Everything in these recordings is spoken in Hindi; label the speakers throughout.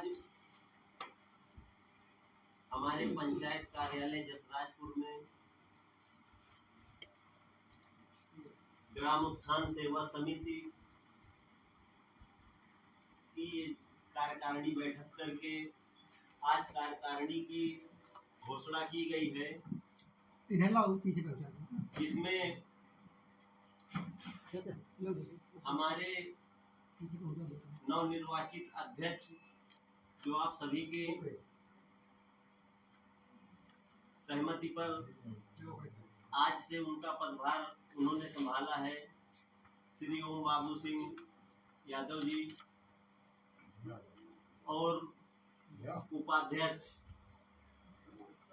Speaker 1: आज हमारे पंचायत कार्यालय जसराजपुर में ग्राम उत्थान सेवा समिति की कार्यकारिणी बैठक करके आज कार्यकारिणी की घोषणा की गई है, जिसमें हमारे नवनिर्वाचित अध्यक्ष जो आप सभी के सहमति पर आज से उनका पदभार उन्होंने संभाला है, श्री ओम बाबू सिंह यादव जी, और उपाध्यक्ष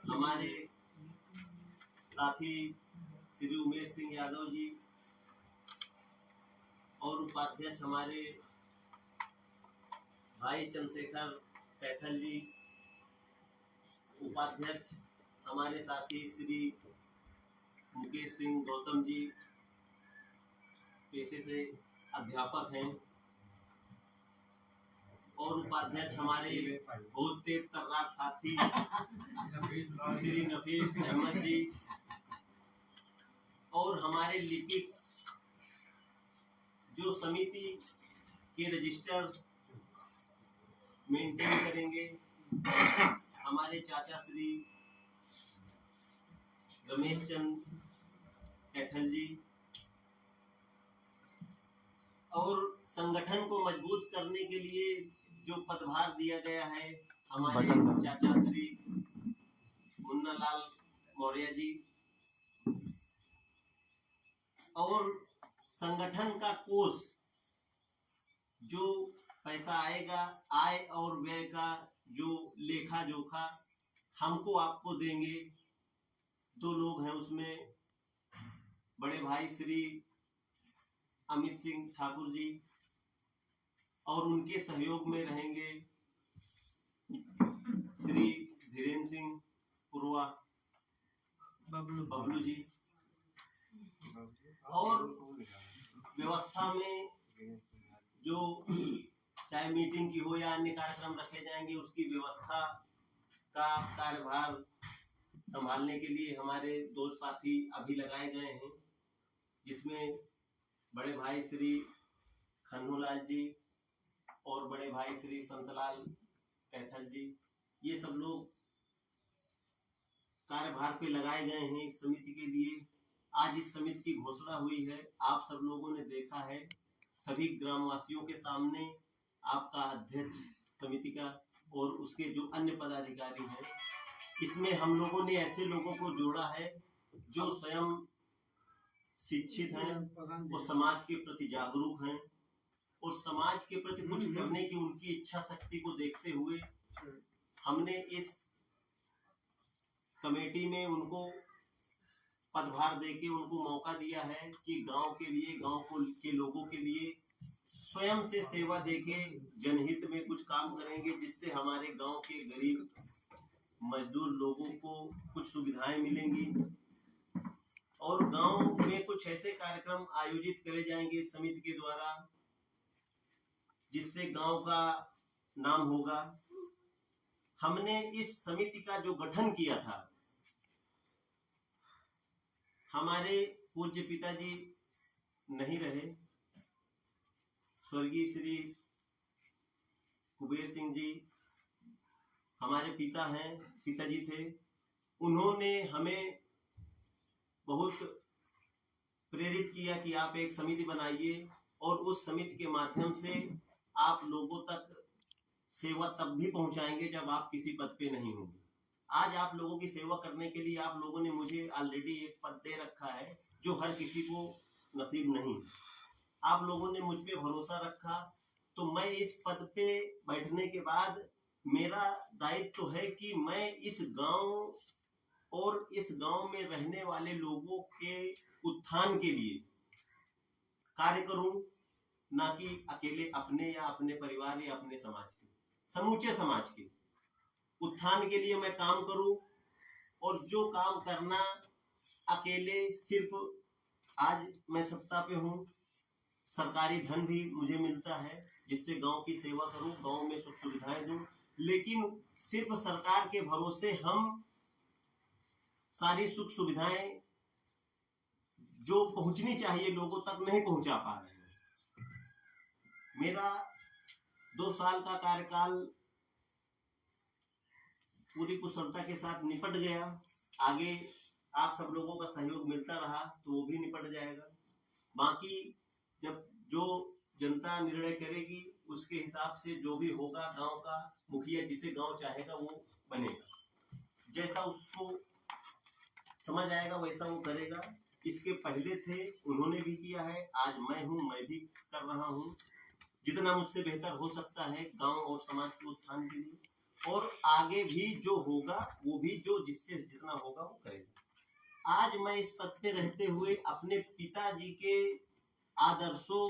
Speaker 1: हमारे साथी श्री उमेश सिंह यादव जी, और उपाध्यक्ष हमारे भाई चंद्रशेखर कैथल जी, उपाध्यक्ष हमारे साथी श्री मुकेश सिंह गौतम जी, पेशे से अध्यापक हैं, और उपाध्यक्ष हमारे बहुत तेज तर्रार साथी श्री नफीस अहमद जी, और हमारे लिपिक जो समिति के रजिस्टर मेंटेन करेंगे हमारे चाचा श्री रमेश चंद कैथल जी, और संगठन को मजबूत करने के लिए जो पदभार दिया गया है हमारे चाचा श्री मुन्ना लाल मौर्य जी, और संगठन का कोष जो पैसा आएगा, आय और व्यय का जो लेखा जोखा हमको आपको देंगे। 2 लोग हैं उसमें, बड़े भाई श्री अमित सिंह ठाकुर जी, और उनके सहयोग में रहेंगे श्री धीरेन्द्र सिंह पुरवा बबलू जी, और व्यवस्था में जो चाहे मीटिंग की हो या अन्य कार्यक्रम रखे जाएंगे उसकी व्यवस्था का कार्यभार संभालने के लिए हमारे 2 साथी अभी लगाए गए हैं, जिसमें बड़े भाई श्री खन्नूलाल जी और बड़े भाई श्री संतलाल कैथल जी, ये सब लोग कार्यभार पे लगाए गए हैं इस समिति के लिए। आज इस समिति की घोषणा हुई है, आप सब लोगों ने देखा है, सभी ग्रामवासियों के सामने आपका अध्यक्ष समिति का और उसके जो अन्य पदाधिकारी हैं, इसमें हम लोगों ने ऐसे लोगों को जोड़ा है जो स्वयं शिक्षित हैं और समाज के प्रति जागरूक हैं, और समाज के प्रति कुछ करने की उनकी इच्छा शक्ति को देखते हुए हमने इस कमेटी में उनको पदभार देके उनको मौका दिया है कि गांव के लिए, के लोगों के लिए स्वयं से सेवा देके जनहित में कुछ काम करेंगे, जिससे हमारे गांव के गरीब मजदूर लोगों को कुछ सुविधाएं मिलेंगी, और गांव में कुछ ऐसे कार्यक्रम आयोजित करे जाएंगे इस समिति के द्वारा जिससे गांव का नाम होगा। हमने इस समिति का जो गठन किया था, हमारे पूज्य पिताजी नहीं रहे, स्वर्गीय श्री कुबेर सिंह जी हमारे पिता हैं, पिताजी थे, उन्होंने हमें बहुत प्रेरित किया कि आप एक समिति बनाइए, और उस समिति के माध्यम से आप लोगों तक सेवा तब भी पहुंचाएंगे जब आप किसी पद पे नहीं होंगे। आज आप लोगों की सेवा करने के लिए आप लोगों ने मुझे ऑलरेडी एक पद दे रखा है जो हर किसी को नसीब नहीं। आप लोगों ने मुझ पे भरोसा रखा, तो मैं इस पद पे बैठने के बाद मेरा दायित्व है कि मैं इस गांव और इस गांव में रहने वाले लोगों के उत्थान के लिए कार्य करूं, ना कि अकेले अपने या अपने परिवार या अपने समाज के, समूचे समाज के उत्थान के लिए मैं काम करूं। और जो काम करना अकेले सिर्फ, आज मैं सत्ता पे हूं, सरकारी धन भी मुझे मिलता है जिससे गांव की सेवा करूं, गांव में सुख सुविधाएं दूं, लेकिन सिर्फ सरकार के भरोसे हम सारी सुख सुविधाएं जो पहुंचनी चाहिए लोगों तक नहीं पहुंचा पा रहे हैं। मेरा 2 साल का कार्यकाल पूरी कुशलता के साथ निपट गया। आगे आप सब लोगों का सहयोग मिलता रहा तो वो भी निपट जाएगा। बाकी जब जो जनता निर्णय करेगी उसके हिसाब से जो भी होगा, गांव का मुखिया जिसे गांव चाहेगा वो बनेगा, जैसा उसको समझ आएगा वैसा वो करेगा। इसके पहले थे, उन्होंने भी किया है, आज मैं हूँ, मैं भी कर रहा हूँ जितना मुझसे बेहतर हो सकता है गांव और समाज के उत्थान के लिए, और आगे भी जो होगा वो भी जो जिससे जितना होगा वो करेगा। आज मैं इस पद पे रहते हुए अपने पिताजी के आदर्शों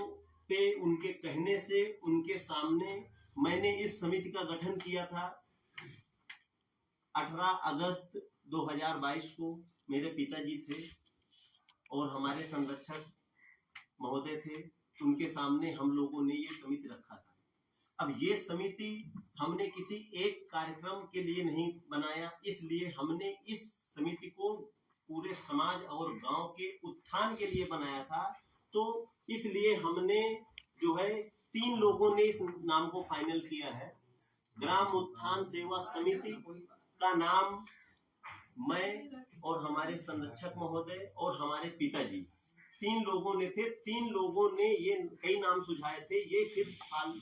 Speaker 1: पे, उनके कहने से, उनके सामने मैंने इस समिति का गठन किया था 18 अगस्त 2022 को। मेरे पिताजी थे और हमारे संरक्षक महोदय थे, उनके सामने हम लोगों ने ये समिति रखा था। अब ये समिति हमने किसी एक कार्यक्रम के लिए नहीं बनाया, इसलिए हमने इस समिति को पूरे समाज और गांव के उत्थान के लिए बनाया था। तो इसलिए हमने जो है 3 लोगों ने इस नाम को फाइनल किया है। ग्राम उत्थान सेवा समिति का नाम मैं और हमारे संरक्षक महोदय और हमारे पिताजी 3 लोगों ने थे। 3 लोगों ने ये कई नाम सुझाए थे। ये फिर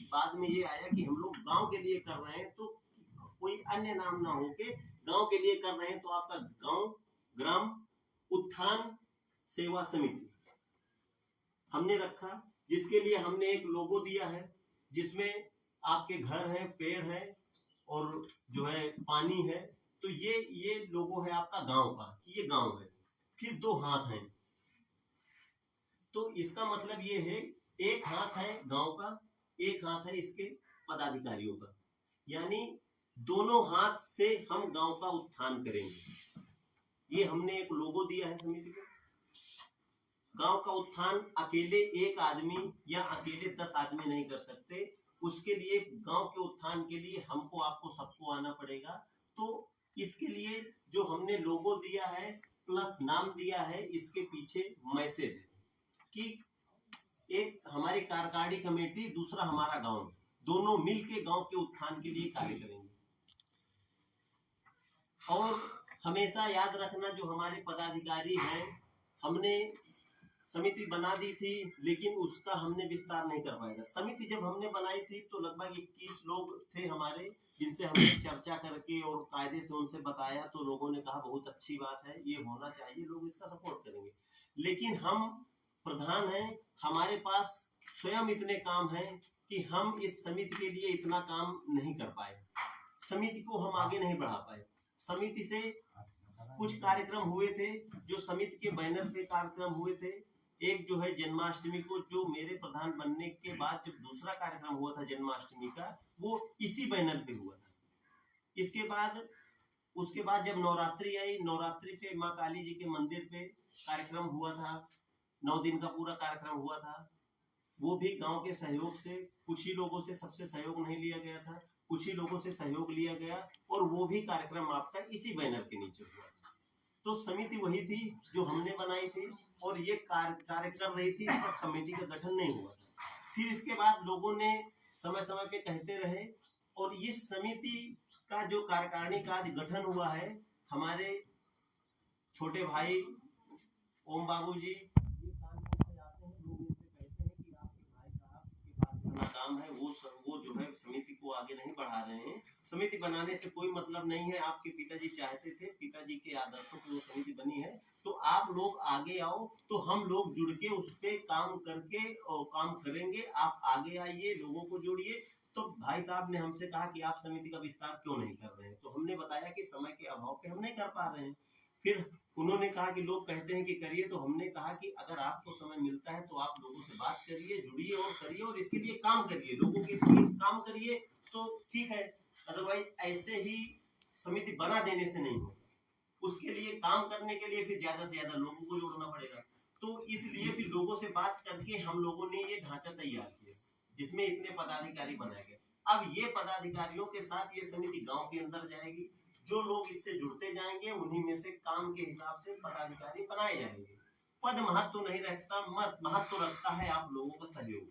Speaker 1: बाद में ये आया कि हम लोग गांव के लिए कर रहे हैं तो कोई अन्य नाम ना हो के गांव के लिए कर रहे हैं, तो आपका गांव ग्राम उत्थान सेवा समिति हमने रखा, जिसके लिए हमने एक लोगो दिया है जिसमें आपके घर है, पेड़ है और जो है पानी है। तो ये लोगो है आपका गांव का, ये गांव है। फिर 2 हाथ हैं, तो इसका मतलब ये है एक हाथ है गांव का, एक हाथ है इसके पदाधिकारियों का, यानी दोनों हाथ से हम गांव का उत्थान करेंगे। ये हमने एक लोगो दिया है समिति को। गांव का उत्थान अकेले एक आदमी या अकेले 10 आदमी नहीं कर सकते। उसके लिए गांव के उत्थान के लिए हमको आपको सबको आना पड़ेगा। तो इसके लिए जो हमने लोगो दिया है प्लस नाम दिया है, इसके पीछे मैसेज है कि एक हमारी कार्यकारिणी कमेटी, दूसरा हमारा गांव, दोनों मिलके गांव के उत्थान के लिए कार्य करेंगे। और हमेशा याद रखना, जो हमारे पदाधिकारी हैं, हमने समिति बना दी थी लेकिन उसका हमने विस्तार नहीं कर पाया। समिति जब हमने बनाई थी तो लगभग 21 लोग थे हमारे, जिनसे हमने चर्चा करके और कायदे से उनसे बताया, तो लोगों ने कहा बहुत अच्छी बात है, ये होना चाहिए, लोग इसका सपोर्ट करेंगे। लेकिन हम प्रधान हैं, हमारे पास स्वयं इतने काम हैं कि हम इस समिति के लिए इतना काम नहीं कर पाए, समिति को हम आगे नहीं बढ़ा पाए। समिति से कुछ कार्यक्रम हुए थे जो समिति के बैनर पे कार्यक्रम हुए थे। एक जो है जन्माष्टमी को, जो मेरे प्रधान बनने के बाद जब दूसरा कार्यक्रम हुआ था जन्माष्टमी का, वो इसी बैनर पे हुआ था। इसके बाद उसके बाद जब नवरात्रि आई, नवरात्रि पे माँ काली जी के मंदिर पे कार्यक्रम हुआ था, 9 दिन का पूरा कार्यक्रम हुआ था। वो भी गांव के सहयोग से, कुछ ही लोगों से, सबसे सहयोग नहीं लिया गया था, कुछ ही लोगों से सहयोग लिया गया, और वो भी कार्यक्रम आपका इसी बैनर के नीचे हुआ। तो समिति वही थी जो हमने बनाई थी और ये कार्य कर रही थी, इसका कमेटी का गठन नहीं हुआ था। फिर इसके बाद लोगों ने समय समय पे कहते रहे, और इस समिति का जो कार्यकारिणी का आज गठन हुआ है, हमारे छोटे भाई ओम बाबू जी ये काम से आते हैं, लोग इनसे कहते हैं कि आपके भाई साहब के पास इतना काम है, वो जो है समिति को आगे नहीं बढ़ा रहे हैं। समिति बनाने से कोई मतलब नहीं है, आपके पिताजी चाहते थे, पिताजी के आदर्शों पर वो समिति बनी है, तो आप लोग आगे आओ, तो हम लोग जुड़ के उस पर काम करके और काम करेंगे। आप आगे आइए, लोगों को जोड़िए। तो भाई साहब ने हमसे कहा कि आप समिति का विस्तार क्यों नहीं कर रहे हैं, तो हमने बताया कि समय के अभाव पे हम नहीं कर पा रहे हैं। फिर उन्होंने कहा कि लोग कहते हैं कि करिए, तो हमने कहा कि अगर आपको समय मिलता है तो आप लोगों से बात करिए, जुड़िए और करिए, और इसके लिए काम करिए, लोगों के लिए काम करिए, तो ठीक है। अदरवाइज ऐसे ही समिति बना देने से नहीं होगा, उसके लिए काम करने के लिए फिर ज्यादा से ज्यादा लोगों को जोड़ना पड़ेगा। तो इसलिए फिर लोगों से बात करके हम लोगों ने ये ढांचा तैयार किया जिसमें इतने पदाधिकारी बनाए गए। अब ये पदाधिकारियों के साथ ये समिति गांव के अंदर जाएगी, जो लोग इससे जुड़ते जाएंगे उन्हीं में से काम के हिसाब से पदाधिकारी बनाए जाएंगे। पद महत्व नहीं रखता, महत्व रखता है आप लोगों का सहयोग।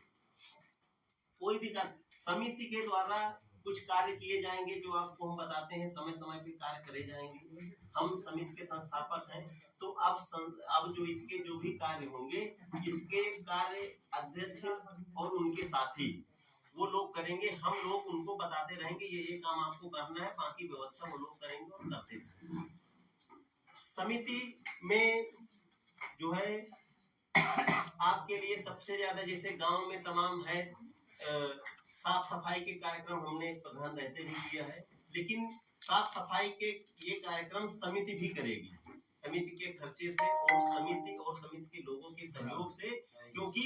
Speaker 1: कोई भी समिति के द्वारा कुछ कार्य किए जाएंगे जो आपको हम बताते हैं, समय समय पे कार्य करे जाएंगे। हम समिति के संस्थापक हैं, तो अब जो इसके जो भी कार्य होंगे, इसके कार्य अध्यक्ष और उनके साथी वो लोग करेंगे। हम लोग उनको बताते रहेंगे ये काम आपको करना है, बाकी व्यवस्था वो लोग करेंगे और करते रहेंगे। समिति में जो है आपके लिए सबसे ज्यादा, जैसे गांव में तमाम है साफ सफाई के कार्यक्रम हमने प्रधान रहते भी किया है, लेकिन साफ सफाई के ये कार्यक्रम समिति भी करेगी, समिति के खर्चे से और समिति के लोगों के सहयोग से, क्योंकि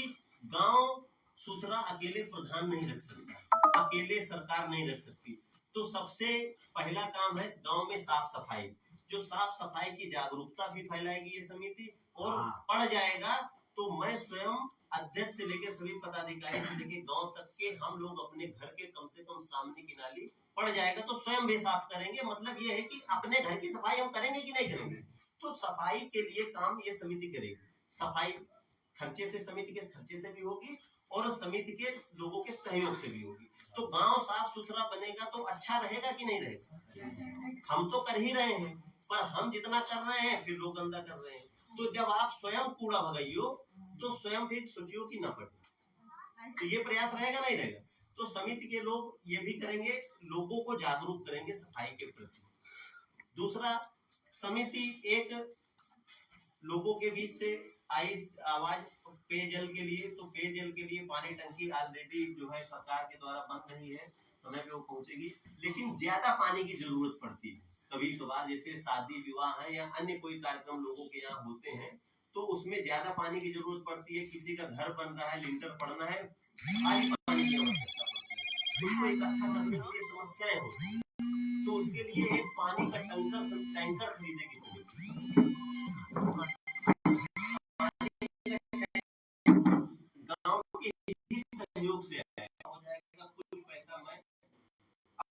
Speaker 1: गांव सुथरा अकेले प्रधान नहीं रख सकता, अकेले सरकार नहीं रख सकती। तो सबसे पहला काम है गांव में साफ सफाई। जो साफ सफाई की जागरूकता भी फैलाएगी ये समिति, और पड़ जाएगा तो मैं स्वयं अध्यक्ष से लेकर सभी पदाधिकारी से लेकर गांव तक के हम लोग अपने घर के कम से कम सामने की नाली पड़ जाएगा तो स्वयं भी साफ करेंगे। मतलब ये है कि अपने घर की सफाई हम करेंगे कि नहीं करेंगे, तो सफाई के लिए काम ये समिति करेगी। सफाई खर्चे से, समिति के खर्चे से भी होगी और समिति के लोगों के सहयोग से भी होगी। तो गांव साफ सुथरा बनेगा तो अच्छा रहेगा कि नहीं रहेगा। हम तो कर ही रहे हैं, पर हम जितना कर रहे हैं फिर लोग गंदा कर रहे हैं। तो जब आप स्वयं कूड़ा भगाइयो तो स्वयं भी सोचियो कि ना पड़े, तो ये प्रयास रहेगा नहीं रहेगा। तो समिति के लोग ये भी करेंगे, लोगों को जागरूक करेंगे सफाई के प्रति। दूसरा, समिति एक लोगों के बीच से आई आवाज पेयजल के लिए, तो पेयजल के लिए पानी टंकी ऑलरेडी जो है सरकार के द्वारा बन रही है, समय पे वो पहुंचेगी, लेकिन ज्यादा पानी की जरूरत पड़ती है। कभी कभार जैसे शादी विवाह है या अन्य कोई कार्यक्रम लोगों के यहाँ होते हैं तो उसमें ज्यादा पानी की जरूरत पड़ती है। किसी का घर बन रहा है, लिंटर पड़ना है, भारी पानी की आवश्यकता पड़ती है, उसको इकट्ठा करने के लिए समस्याएं होती है। तो उसके लिए एक पानी का टैंकर खरीदेगी समिति, गांव के ही सहयोग से हो जाएगा। कुछ पैसा मैं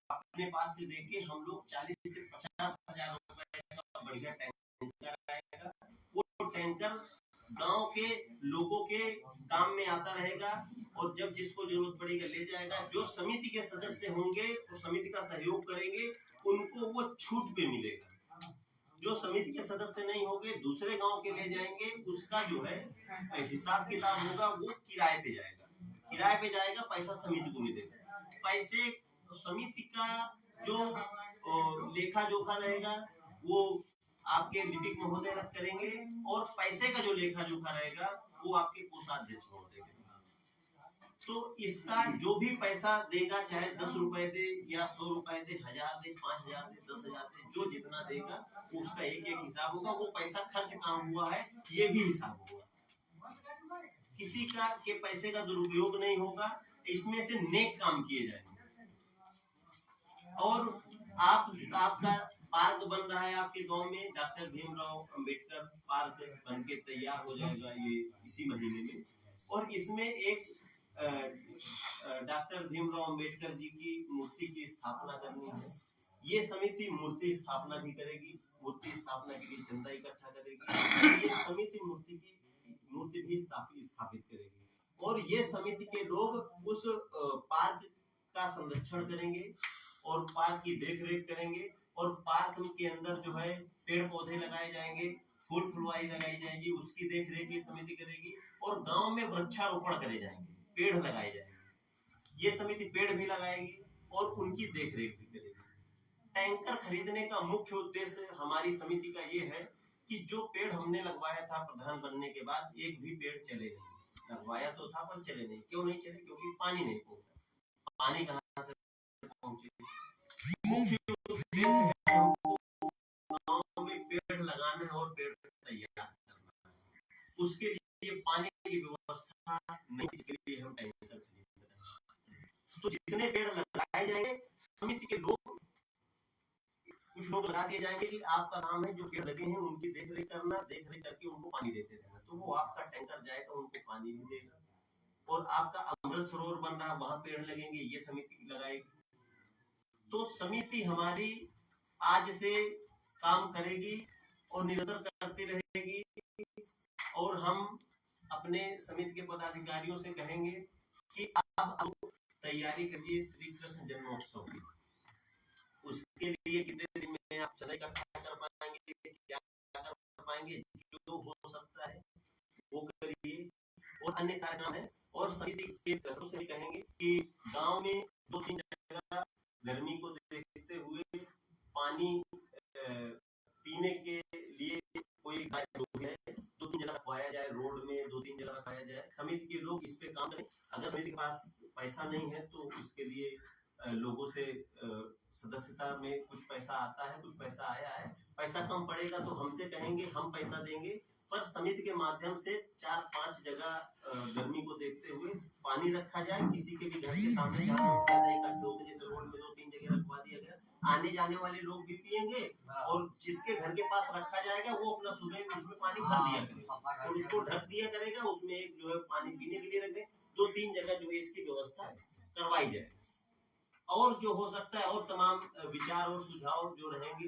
Speaker 1: अपने पास से देके हम लोग 40 से 50 हजार रुपए का बढ़िया टैंकर आएगा। वो टैंकर गांव के लोगों के काम में आता रहेगा और जब जिसको जरूरत पड़ेगा ले जाएगा। जो समिति के सदस्य होंगे और समिति का सहयोग करेंगे उनको वो छूट पे मिलेगा। जो समिति के सदस्य नहीं होंगे दूसरे गांव के ले जाएंगे, उसका जो है हिसाब किताब होगा, वो किराए पे जाएगा, किराए पे जाएगा, पैसा समिति को मिलेगा। पैसे समिति का जो लेखा जोखा रहेगा वो आपके लिपिक महोदय रख करेंगे और पैसे का जो लेखा जोखा रहेगा वो आपके कोषाध्यक्ष महोदय करेंगे। तो इसका जो भी पैसा देगा, चाहे 10 रुपए दे या 100 रुपए दे, 1000 दे, 5000 दे, 10,000 दे, जो जितना देगा उसका एक एक हिसाब होगा। वो पैसा खर्च कहाँ हुआ है ये भी हिसाब होगा। किसी का के पैसे का दुरुपयोग नहीं होगा, इसमें से नेक काम किए जाएंगे। और आपका पार्क बन रहा है आपके गांव में, डॉक्टर भीमराव अंबेडकर पार्क बन के तैयार हो जाएगा ये इसी महीने में। और इसमें एक डॉक्टर भीमराव अंबेडकर जी की मूर्ति की स्थापना करनी है। ये समिति मूर्ति स्थापना भी करेगी, मूर्ति स्थापना के लिए चंदा इकट्ठा करेगी। ये समिति मूर्ति भी स्थापित करेगी और ये समिति के लोग उस पार्क का संरक्षण करेंगे और पार्क की देखरेख करेंगे और पार्क के अंदर जो है पेड़ पौधे लगाए जाएंगे, फूल फुलवारी लगाई जाएगी, उसकी देखरेख ये समिति करेगी। और गांव में वृक्षारोपण करे जाएंगे, पेड़ लगाए जाएंगे, ये समिति पेड़ भी लगाएगी और उनकी देखरेख भी करेगी। टैंकर खरीदने का मुख्य उद्देश्य हमारी समिति का ये है कि जो पेड़ हमने लगवाया था प्रधान बनने के बाद, एक भी पेड़ चले नहीं। लगवाया तो था पर चले नहीं। क्यों नहीं चले? क्योंकि पानी नहीं पहुंचा। पानी कहाँ से पहुंचे? मुख्य उद्देश्य है हमको गांव में पेड़ लगाना है और पेड़ तैयार करना है। उसके लिए पानी की व्यवस्था नहीं, इसके लिए हम टैंकर खरीद रहे हैं। तो जितने पेड़ लगाए जाएंगे समिति के लोग, कुछ लोग लगा दिए जाएंगे कि आपका काम है जो पेड़ लगे हैं उनकी देखरेख करना, देखरेख करके उनको पानी देते रहना। तो वो आपका टैंकर जाएगा, उनको पानी भी देगा और आपका अमृत सरोवर बन रहा है वहां पेड़ लगेंगे, ये समिति लगाएगी। तो समिति हमारी आज से काम करेगी और निरंतर करती रहेगी, और हम अपने समिति के पदाधिकारियों से कहेंगे कि अब तैयारी करिए श्री कृष्ण जन्मोत्सव की। उसके लिए कितने दिन में आप चंदा इकट्ठा कर पाएंगे, क्या कर पाएंगे, जो हो सकता है वो करिए। और अन्य कार्यक्रम है, और समिति के सदस्यों से कहेंगे कि गांव में 2-3 जगह गर्मी को देखते हुए पानी पीने के लिए कोई है 2-3 जगह रखवाया जाए, रोड में 2-3 जगह रखवाया जाए। समिति के लोग इस पे काम करें। अगर समिति के पास पैसा नहीं है तो उसके लिए लोगों से सदस्यता में कुछ पैसा आता है, कुछ पैसा आया है। पैसा कम पड़ेगा तो हमसे कहेंगे, हम पैसा देंगे, पर समिति के माध्यम से 4-5 जगह गर्मी को देखते हुए पानी रखा जाए। किसी के भी घर के सामने जहाँ ज्यादा इकट्ठे होते, जैसे रोड में 2-3 जगह रखवा दिया गया, आने जाने वाले लोग भी पिएंगे, और जिसके घर के पास रखा जाएगा वो अपना सुबह में उसमें पानी भर दिया करेगा और उसको ढक दिया करेगा, उसमें एक जो है पानी पीने के लिए रख दे। 2-3 जगह जो है इसकी व्यवस्था करवाई जाए। और जो हो सकता है और तमाम विचार और सुझाव जो रहेंगे